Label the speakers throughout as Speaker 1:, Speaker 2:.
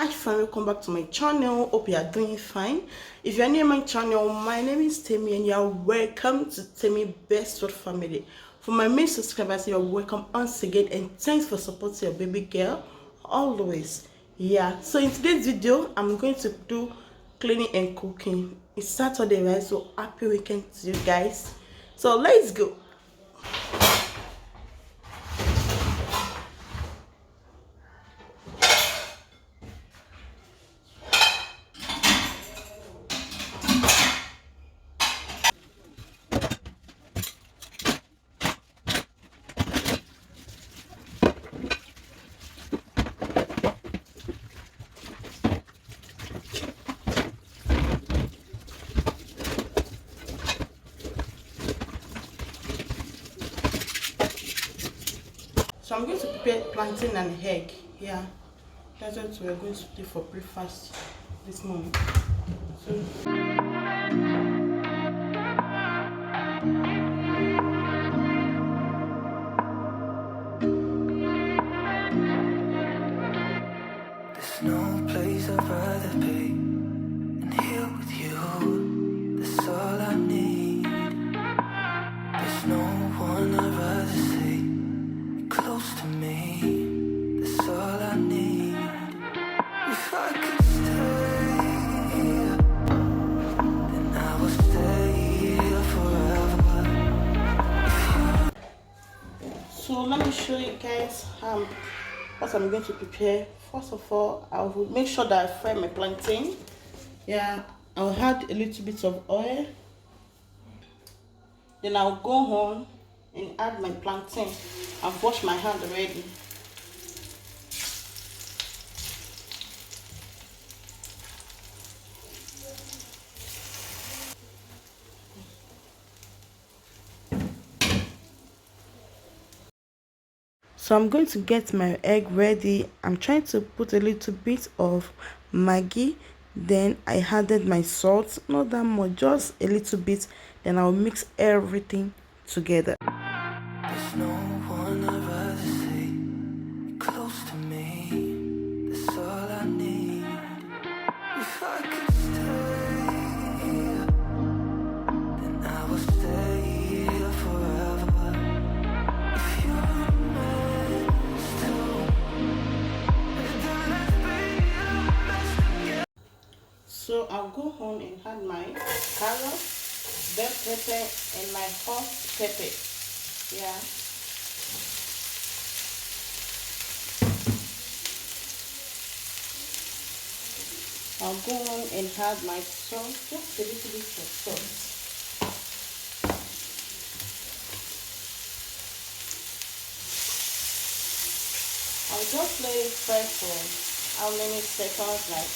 Speaker 1: Hi friend, welcome back to my channel. Hope you are doing fine. If you are new to my channel, my name is Temi and you are welcome to Temi Best Food Family. For my main subscribers, you are welcome once again and thanks for supporting your baby girl always. Yeah, so in today's video I'm going to do cleaning and cooking. It's Saturday, right? So happy weekend to you guys. So let's go. So I'm going to prepare plantain and egg. Yeah, that's what we're going to do for breakfast this morning. So there's no place I'd rather be than here with you. That's all I need. There's no one I'd rather see close to me. That's all I need. If I could stay, then I would stay here forever. So let me show you guys what I'm going to prepare. First of all, I will make sure that I fry my plantain. Yeah, I'll add a little bit of oil. Then I'll go home and add my plantain. I've washed my hand already. So I'm going to get my egg ready. I'm trying to put a little bit of Maggi. Then I added my salt, not that much, just a little bit. Then I'll mix everything together. There's no one I'd rather see close to me. That's all I need. If I could stay, then I would stay here forever. If you're meant to. So I'll go home and add my carrot, bell pepper, and my hot pepper. Yeah. I'll go on and add my salt, just a little bit of salt. I'll just let it fry for how many seconds, like.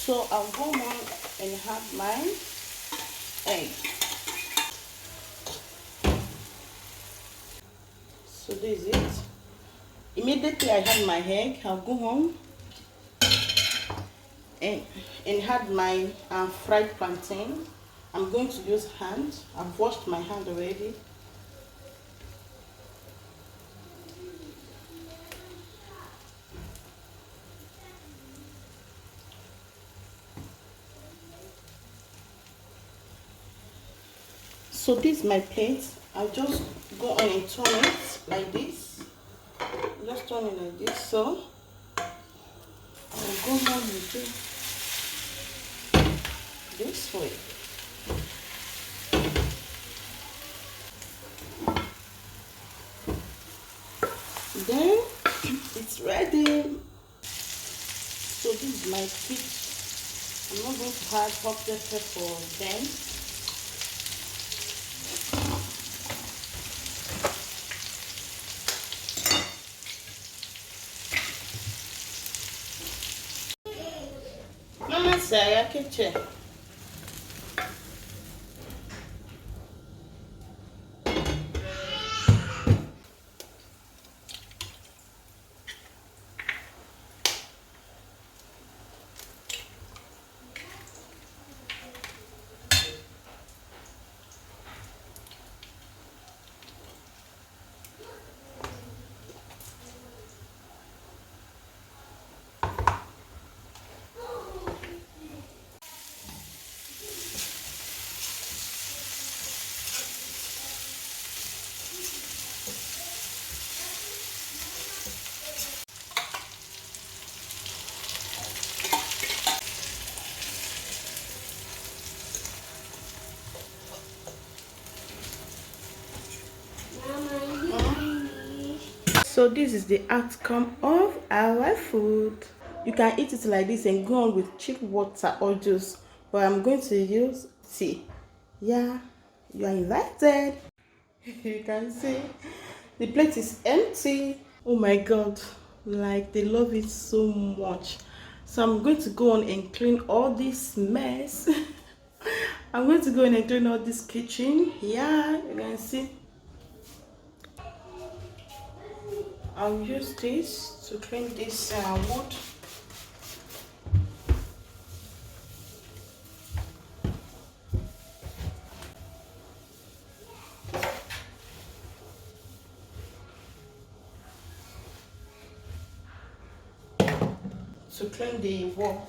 Speaker 1: So I'll go on and add my egg. So this is it. Immediately I add my egg, I'll go home and add my fried plantain. I'm going to use hand. I've washed my hand already. So this is my plate. I'll just go on and turn it like this. Just turn it like this. So I'll go on and do this way. Then it's ready. So this is my fish. I'm not going to add hot pepper for them. Mama say I can check. So this is the outcome of our food. You can eat it like this and go on with cheap water or juice, but I'm going to use tea. Yeah, you are invited. You can see the plate is empty. Oh my god, like they love it so much. So I'm going to go on and clean all this mess. I'm going to go in and clean all this kitchen. Yeah, you can see. I'll use this to clean this wood. To clean the wall.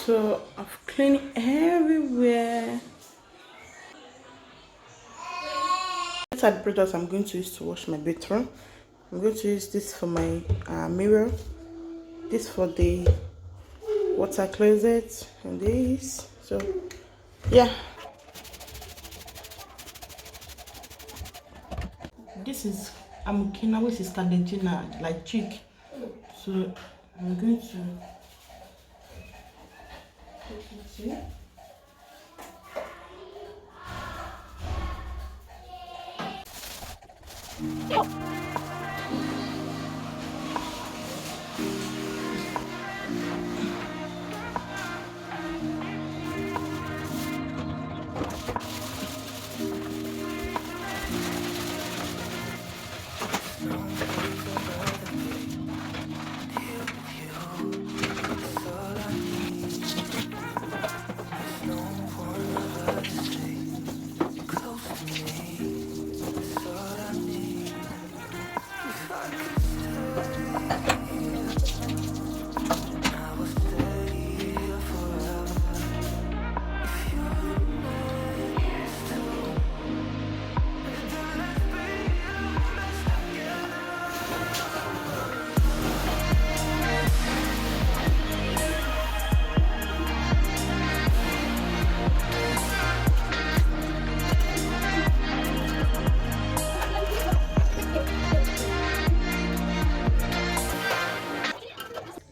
Speaker 1: So I've cleaned everywhere. These are the products I'm going to use to wash my bathroom. I'm going to use this for my mirror, this for the water closet, and this. So yeah, this is Amukina, which is Cadentina, like chick. So I'm going to put it here.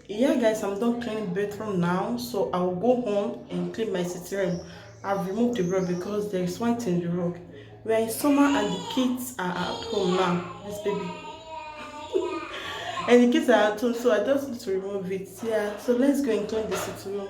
Speaker 1: Yeah guys, I'm done cleaning bedroom now, so I'll go home and clean my sitting room. I've removed the rug because there is white in the rug. We are in summer and the kids are at home now, this baby. And the kids are at home, so I just need to remove it. Yeah, so let's go and clean the sitting room.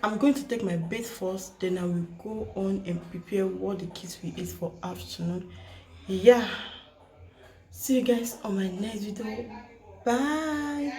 Speaker 1: I'm going to take my bath first, then I will go on and prepare what the kids will eat for afternoon. Yeah, see you guys on my next video. Bye.